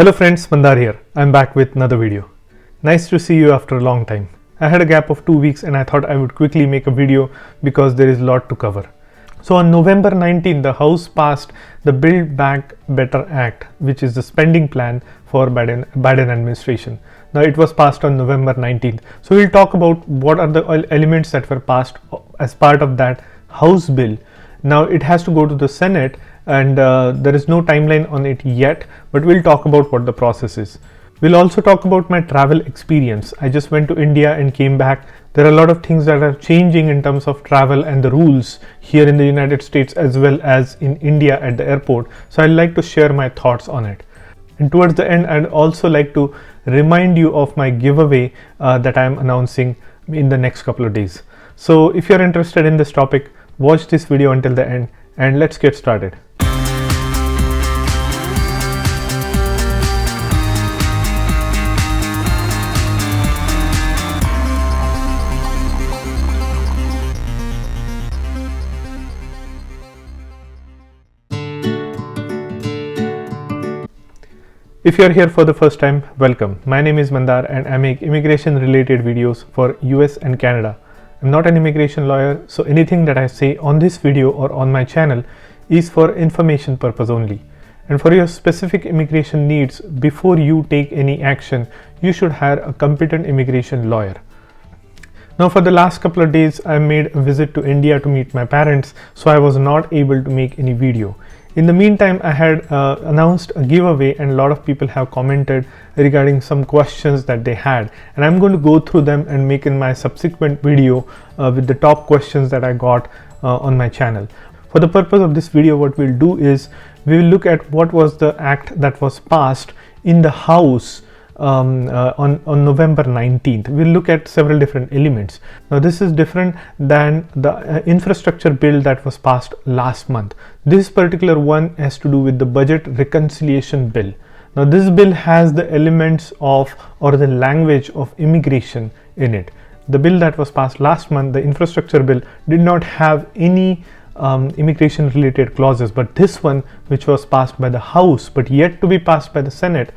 Hello friends, Mandar here. I'm back with another video. Nice to see you after a long time. I had a gap of 2 weeks and I thought I would quickly make a video because there is a lot to cover. So on November 19, the House passed the Build Back Better Act, which is the spending plan for Biden administration. Now it was passed on November 19th. So we'll talk about what are the elements that were passed as part of that House bill. Now it has to go to the Senate and there is no timeline on it yet, but we'll talk about what the process is. We'll also talk about my travel experience. I just went to India and came back. There are a lot of things that are changing in terms of travel and the rules here in the United States as well as in India at the airport. So I'd like to share my thoughts on it. And towards the end, I'd also like to remind you of my giveaway that I'm announcing in the next couple of days. So if you're interested in this topic, watch this video until the end and let's get started. If you are here for the first time, welcome. My name is Mandar and I make immigration related videos for US and Canada. I'm not an immigration lawyer, so anything that I say on this video or on my channel is for information purpose only. And for your specific immigration needs, before you take any action, you should hire a competent immigration lawyer. Now for the last couple of days, I made a visit to India to meet my parents, so I was not able to make any video. In the meantime, I had announced a giveaway and a lot of people have commented regarding some questions that they had, and I'm going to go through them and make in my subsequent video with the top questions that I got on my channel. For the purpose of this video, what we'll do is we will look at what was the act that was passed in the House on November 19th. We'll look at several different elements. Now this is different than the infrastructure bill that was passed last month. This particular one has to do with the budget reconciliation bill. Now this bill has the elements of or the language of immigration in it. The bill that was passed last month, the infrastructure bill, did not have any immigration related clauses, but this one, which was passed by the House but yet to be passed by the Senate,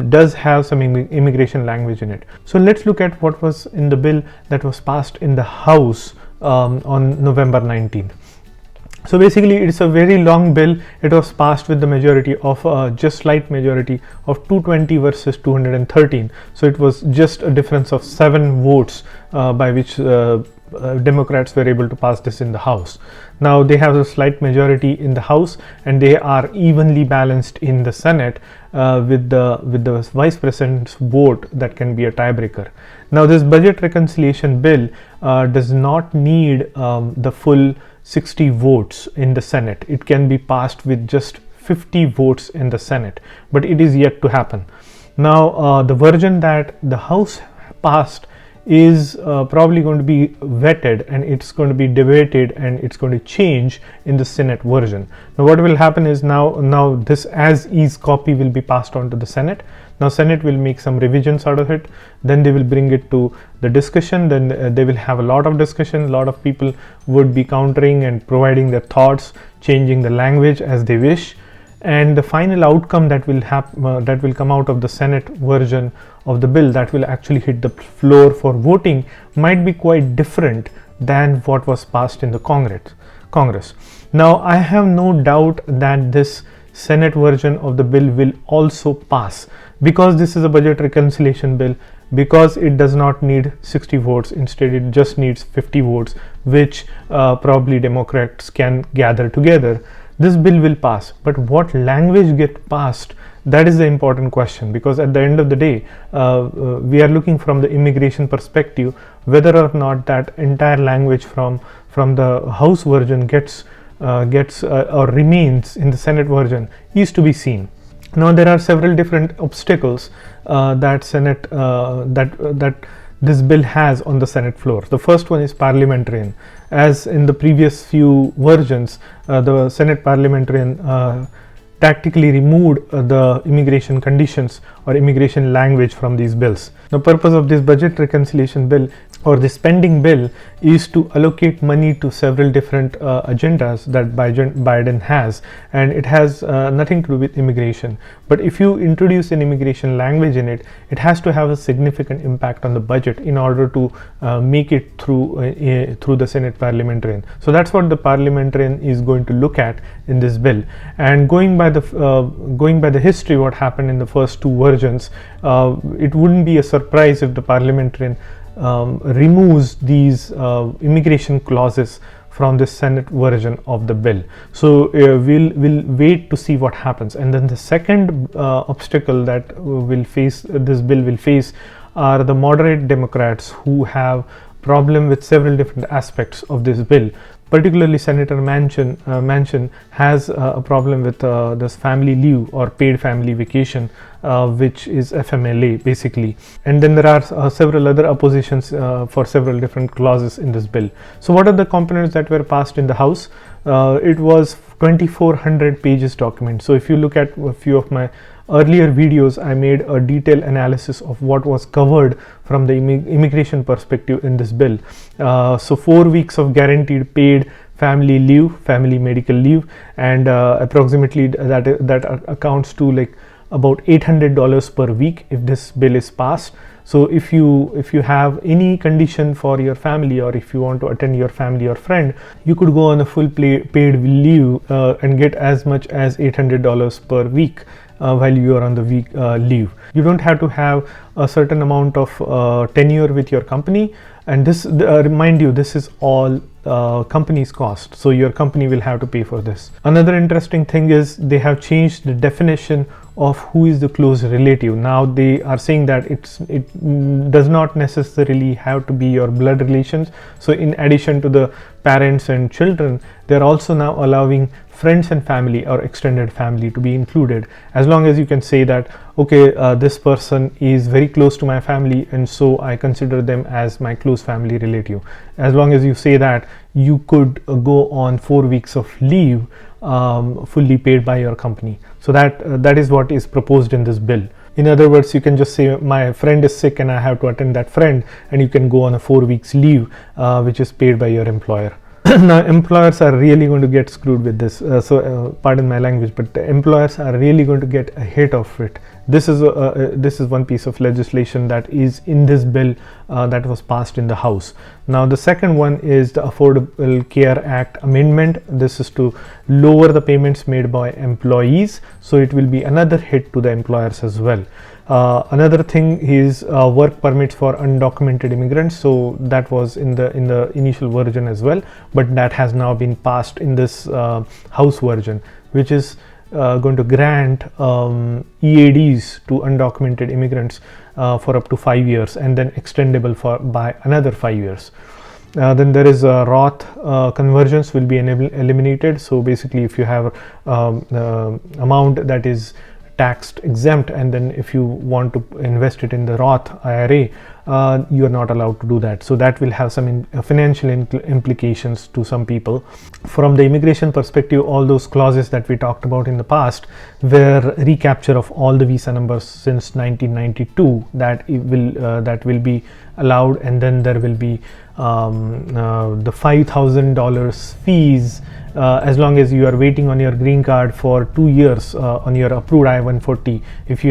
does have some immigration language in it. So let's look at what was in the bill that was passed in the House on November 19th. So basically it's a very long bill. It was passed with the majority of just slight majority of 220 versus 213. So it was just a difference of 7 votes by which Democrats were able to pass this in the House. Now they have a slight majority in the House and they are evenly balanced in the Senate with the Vice President's vote that can be a tiebreaker. Now this budget reconciliation bill does not need the full 60 votes in the Senate. It can be passed with just 50 votes in the Senate, but it is yet to happen. Now the version that the House passed is probably going to be vetted and it's going to be debated and it's going to change in the Senate version. Now what will happen is now this as is copy will be passed on to the Senate. Now Senate will make some revisions out of it, then they will bring it to the discussion, then they will have a lot of discussion. A lot of people would be countering and providing their thoughts, changing the language as they wish, and the final outcome that will that will come out of the Senate version of the bill that will actually hit the floor for voting might be quite different than what was passed in the Congress. Now I have no doubt that this Senate version of the bill will also pass because this is a budget reconciliation bill, because it does not need 60 votes. Instead it just needs 50 votes, which probably Democrats can gather together. This bill will pass, but what language get passed, that is the important question, because at the end of the day we are looking from the immigration perspective whether or not that entire language from the House version gets or remains in the Senate version is to be seen. Now there are several different obstacles that this bill has on the Senate floor. The first one is parliamentarian. As in the previous few versions, the Senate parliamentarian tactically removed the immigration conditions or immigration language from these bills. The purpose of this budget reconciliation bill or the spending bill is to allocate money to several different agendas that Biden has, and it has nothing to do with immigration. But if you introduce an immigration language in it, it has to have a significant impact on the budget in order to make it through the Senate parliamentarian. So that's what the parliamentarian is going to look at in this bill. And going by the history, what happened in the first two versions, it wouldn't be a surprise if the parliamentarian removes these immigration clauses from the Senate version of the bill. So we'll wait to see what happens. And then the second obstacle that this bill will face are the moderate Democrats who have problem with several different aspects of this bill. Particularly, Senator Manchin has a problem with this family leave or paid family vacation, which is FMLA basically. And then there are several other oppositions for several different clauses in this bill. So what are the components that were passed in the House? It was 2400 pages document. So if you look at a few of my earlier videos, I made a detailed analysis of what was covered from the immigration perspective in this bill. So 4 weeks of guaranteed paid family leave, family medical leave, and approximately that accounts to like about $800 per week if this bill is passed. So if you have any condition for your family, or if you want to attend your family or friend, you could go on a full paid leave and get as much as $800 per week while you are on the week leave. You don't have to have a certain amount of tenure with your company, and this remind you, this is all company's cost, so your company will have to pay for this. Another interesting thing is they have changed the definition of who is the close relative. Now they are saying that it does not necessarily have to be your blood relations. So in addition to the parents and children, they're also now allowing friends and family or extended family to be included, as long as you can say that, okay, this person is very close to my family, and so I consider them as my close family relative. As long as you say that, you could go on 4 weeks of leave fully paid by your company. So that is what is proposed in this bill. In other words, you can just say my friend is sick and I have to attend that friend, and you can go on a 4 weeks leave which is paid by your employer. Now employers are really going to get screwed with this, pardon my language, but the employers are really going to get a hit of it. This is one piece of legislation that is in this bill that was passed in the House. Now the second one is the Affordable Care Act amendment. This is to lower the payments made by employees, so it will be another hit to the employers as well. Another thing is work permits for undocumented immigrants. So that was in the initial version as well, but that has now been passed in this House version, which is going to grant EADs to undocumented immigrants for up to 5 years, and then extendable by another 5 years. Then there is Roth conversions will be eliminated. So basically, if you have amount that is taxed exempt, and then if you want to invest it in the Roth IRA, you are not allowed to do that. So that will have some financial implications to some people. From the immigration perspective, all those clauses that we talked about in the past were recapture of all the visa numbers since 1992 that will be allowed, and then there will be the $5,000 fees as long as you are waiting on your green card for 2 years on your approved I-140. If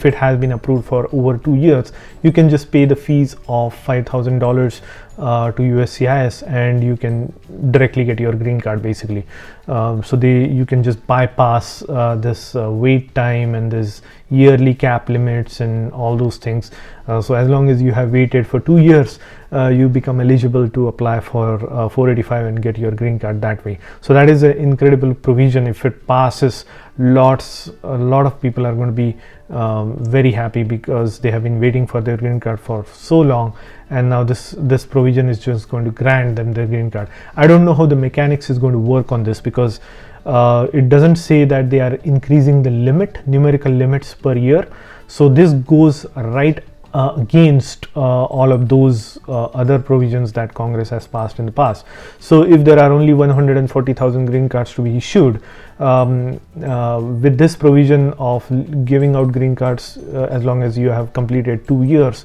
it has been approved for over 2 years, you can just pay the fees of $5,000 to USCIS, and you can directly get your green card basically. So you can just bypass this wait time and this yearly cap limits and all those things. So as long as you have waited for 2 years, you become eligible to apply for 485 and get your green card that way. So that is an incredible provision. If it passes, a lot of people are going to be very happy, because they have been waiting for their green card for so long, and now this provision is just going to grant them their green card. I don't know how the mechanics is going to work on this, because it doesn't say that they are increasing the numerical limits per year. So this goes right against all of those other provisions that Congress has passed in the past. So if there are only 140,000 green cards to be issued, with this provision of giving out green cards as long as you have completed 2 years,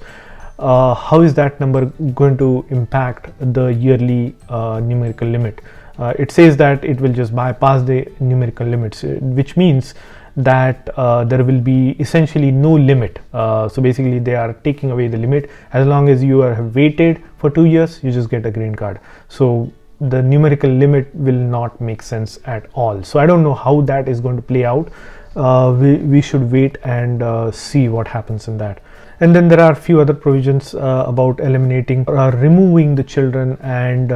how is that number going to impact the yearly numerical limit? It says that it will just bypass the numerical limits, which means that there will be essentially no limit. So basically they are taking away the limit. As long as you have waited for 2 years, you just get a green card. So the numerical limit will not make sense at all. So I don't know how that is going to play out. We should wait and see what happens in that. And then there are a few other provisions about eliminating or removing the children and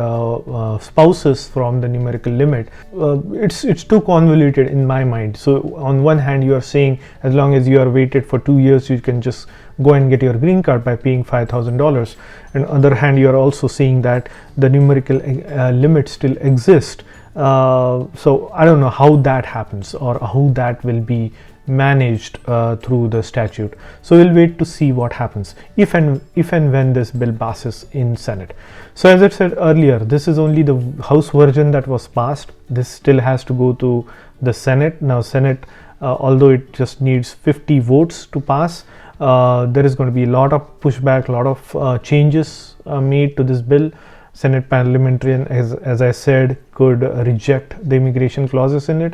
spouses from the numerical limit. It's too convoluted in my mind. So on one hand, you are saying as long as you are waited for 2 years, you can just go and get your green card by paying $5,000. And on the other hand, you are also saying that the numerical limit still exists. So I don't know how that happens or how that will be managed through the statute. So we'll wait to see what happens if and when this bill passes in Senate. So as I said earlier, this is only the House version that was passed. This still has to go to the Senate. Now Senate, although it just needs 50 votes to pass, there is going to be a lot of pushback, a lot of changes made to this bill. Senate parliamentarian, as I said, could reject the immigration clauses in it.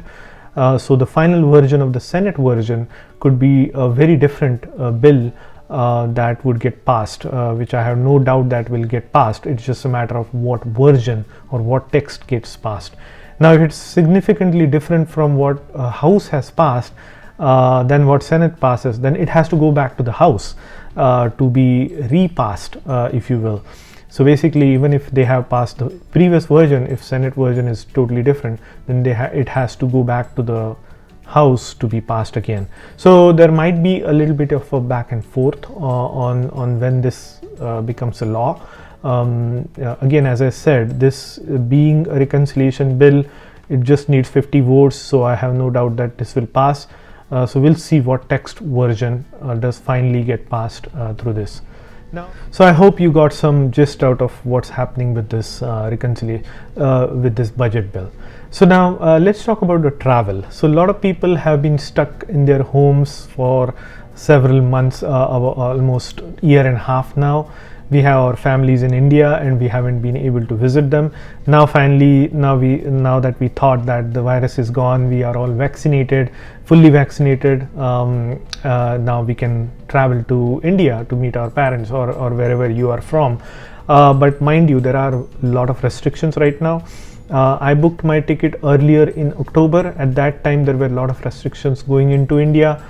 So the final version of the Senate version could be a very different bill that would get passed, which I have no doubt that will get passed. It's just a matter of what version or what text gets passed. Now, if it's significantly different from what House has passed than what Senate passes, then it has to go back to the House to be repassed, if you will. So basically, even if they have passed the previous version, if Senate version is totally different, then it has to go back to the House to be passed again. So there might be a little bit of a back and forth on when this becomes a law. Again, as I said, this being a reconciliation bill, it just needs 50 votes. So I have no doubt that this will pass. So we'll see what text version does finally get passed through this. Now, so I hope you got some gist out of what's happening with this with this budget bill. So now let's talk about the travel. So a lot of people have been stuck in their homes for several months, almost year and a half now. We have our families in India and we haven't been able to visit them. Now finally, now that we thought that the virus is gone, we are all vaccinated, fully vaccinated. Now we can travel to India to meet our parents or wherever you are from. But mind you, there are a lot of restrictions right now. I booked my ticket earlier in October. At that time, there were a lot of restrictions going into India.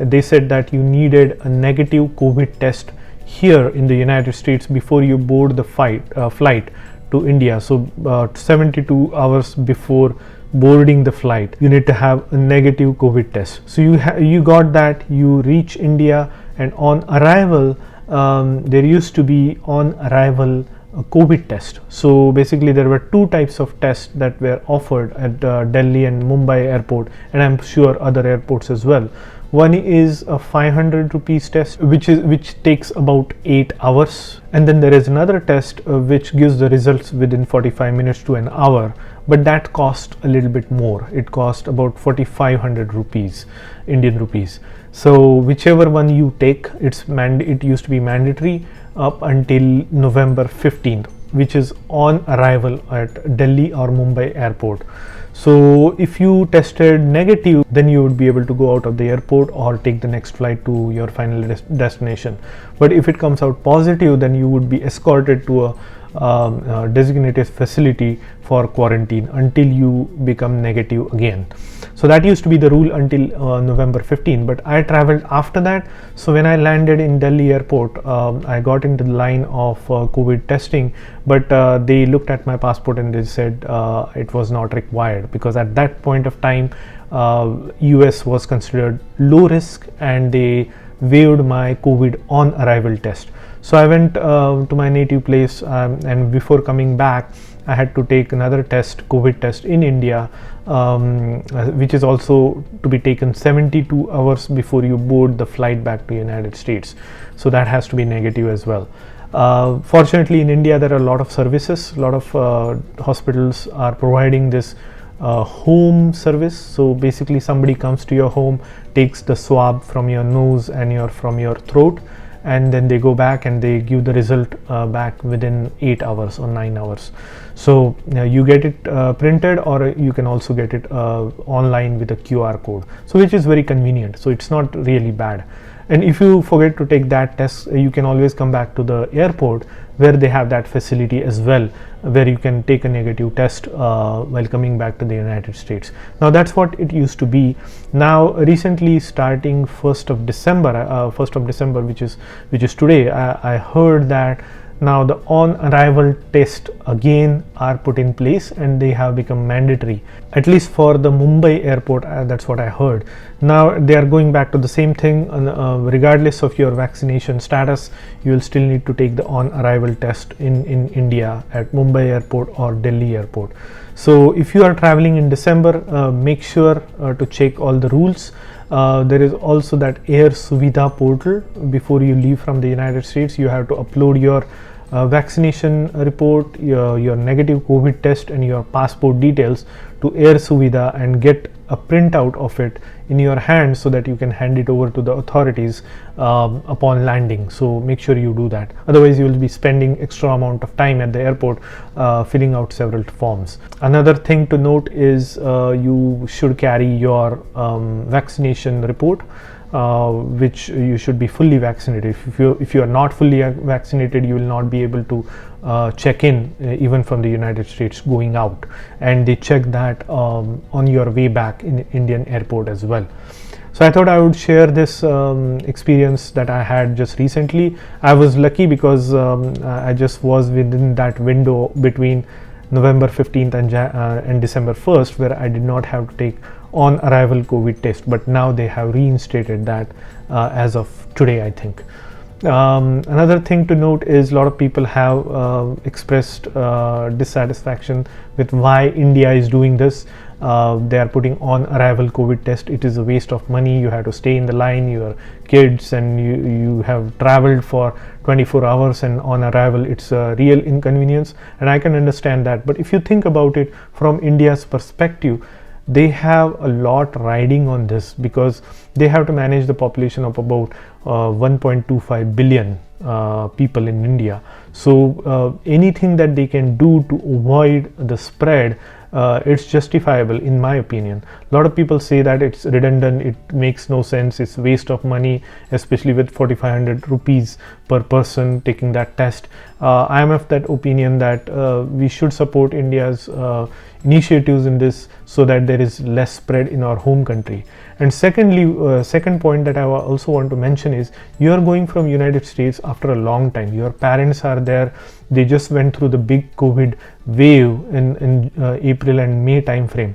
They said that you needed a negative COVID test here in the United States before you board the flight to India. So 72 hours before boarding the flight, you need to have a negative COVID test. So you got that, you reach India, and on arrival, there used to be on arrival a COVID test. So basically there were two types of tests that were offered at Delhi and Mumbai airport, and I'm sure other airports as well. One is a 500 rupees test, which takes about 8 hours, and then there is another test which gives the results within 45 minutes to an hour, but that cost a little bit more. It cost about 4,500 rupees, Indian rupees. So whichever one you take, it used to be mandatory up until November 15th, which is on arrival at Delhi or Mumbai airport. So if you tested negative, then you would be able to go out of the airport or take the next flight to your final destination. But if it comes out positive, then you would be escorted to a designated facility for quarantine until you become negative again. So that used to be the rule until November 15, but I traveled after that. So when I landed in Delhi airport, I got into the line of COVID testing, but they looked at my passport and they said it was not required, because at that point of time US was considered low risk and they waived my COVID on arrival test. So I went to my native place, and before coming back I had to take another test, COVID test in India, which is also to be taken 72 hours before you board the flight back to United States. So that has to be negative as well. Fortunately in India there are a lot of services, a lot of hospitals are providing this home service. So basically somebody comes to your home, takes the swab from your nose and from your throat, and then they go back and they give the result back within 8 hours or 9 hours. So you get it printed, or you can also get it online with a QR code, so which is very convenient. So it's not really bad. And if you forget to take that test, you can always come back to the airport where they have that facility as well, where you can take a negative test while coming back to the United States. Now that's what it used to be. Now recently, starting 1st of December, which is today, I heard that now the on arrival test again are put in place, and they have become mandatory, at least for the Mumbai airport. That's what I heard. Now they are going back to the same thing. Regardless of your vaccination status, you will still need to take the on arrival test in India at Mumbai airport or Delhi airport. So if you are traveling in December, make sure to check all the rules. There is also that Air Suvidha portal. Before you leave from the United States, you have to upload your vaccination report, your negative COVID test, and your passport details to Air Suvidha, and get a printout of it in your hand so that you can hand it over to the authorities upon landing. So make sure you do that, otherwise you will be spending extra amount of time at the airport filling out several forms. Another thing to note is you should carry your vaccination report, which you should be fully vaccinated. If you are not fully vaccinated, you will not be able to check in even from the United States going out, and they check that on your way back in Indian airport as well. So I thought I would share this experience that I had just recently. I was lucky because I just was within that window between November 15th and December 1st, where I did not have to take on arrival COVID test, but now they have reinstated that as of today, I think. Another thing to note is a lot of people have expressed dissatisfaction with why India is doing this. They are putting on arrival COVID test. It is a waste of money. You have to stay in the line, your kids, and you have traveled for 24 hours, and on arrival it's a real inconvenience, and I can understand that. But if you think about it from India's perspective, they have a lot riding on this, because they have to manage the population of about 1.25 billion people in India. So anything that they can do to avoid the spread, it's justifiable in my opinion. A lot of people say that it's redundant, it makes no sense, it's waste of money, especially with 4500 rupees per person taking that test. I am of that opinion that we should support India's initiatives in this, so that there is less spread in our home country. And secondly, second point that I also want to mention is, you are going from United States after a long time. Your parents are there. They just went through the big COVID wave in April and May time frame.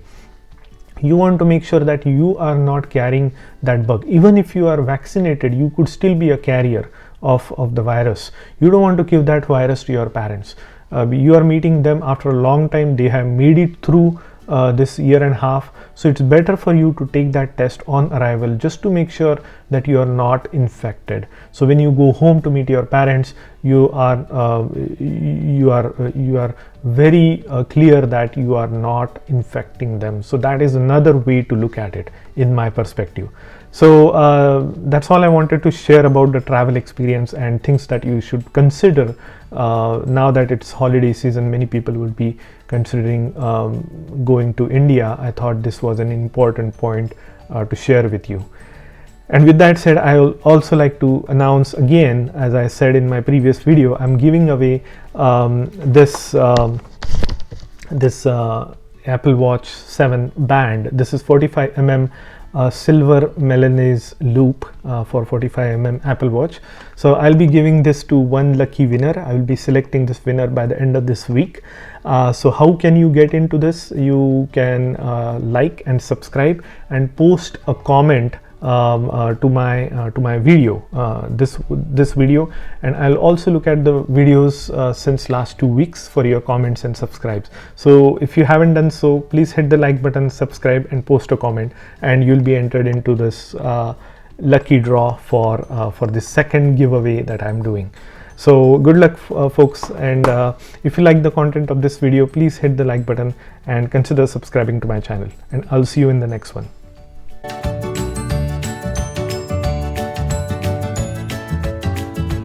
You want to make sure that you are not carrying that bug. Even if you are vaccinated, you could still be a carrier of the virus. You don't want to give that virus to your parents. You are meeting them after a long time. They have made it through this year and a half, so it's better for you to take that test on arrival, just to make sure that you are not infected. So when you go home to meet your parents, you are very clear that you are not infecting them. So that is another way to look at it in my perspective. So that's all I wanted to share about the travel experience and things that you should consider now that it's holiday season. Many people will be considering going to India. I thought this was an important point to share with you. And with that said, I will also like to announce again, as I said in my previous video, I'm giving away this Apple Watch 7 band. This is 45mm silver Milanese loop for 45mm Apple Watch. So I'll be giving this to one lucky winner. I will be selecting this winner by the end of this week. So how can you get into this? You can like and subscribe and post a comment to my video, this video, and I'll also look at the videos since last 2 weeks for your comments and subscribes. So if you haven't done so, please hit the like button, subscribe, and post a comment, and you'll be entered into this lucky draw for this second giveaway that I'm doing. So good luck folks, and if you like the content of this video, please hit the like button and consider subscribing to my channel, and I'll see you in the next one.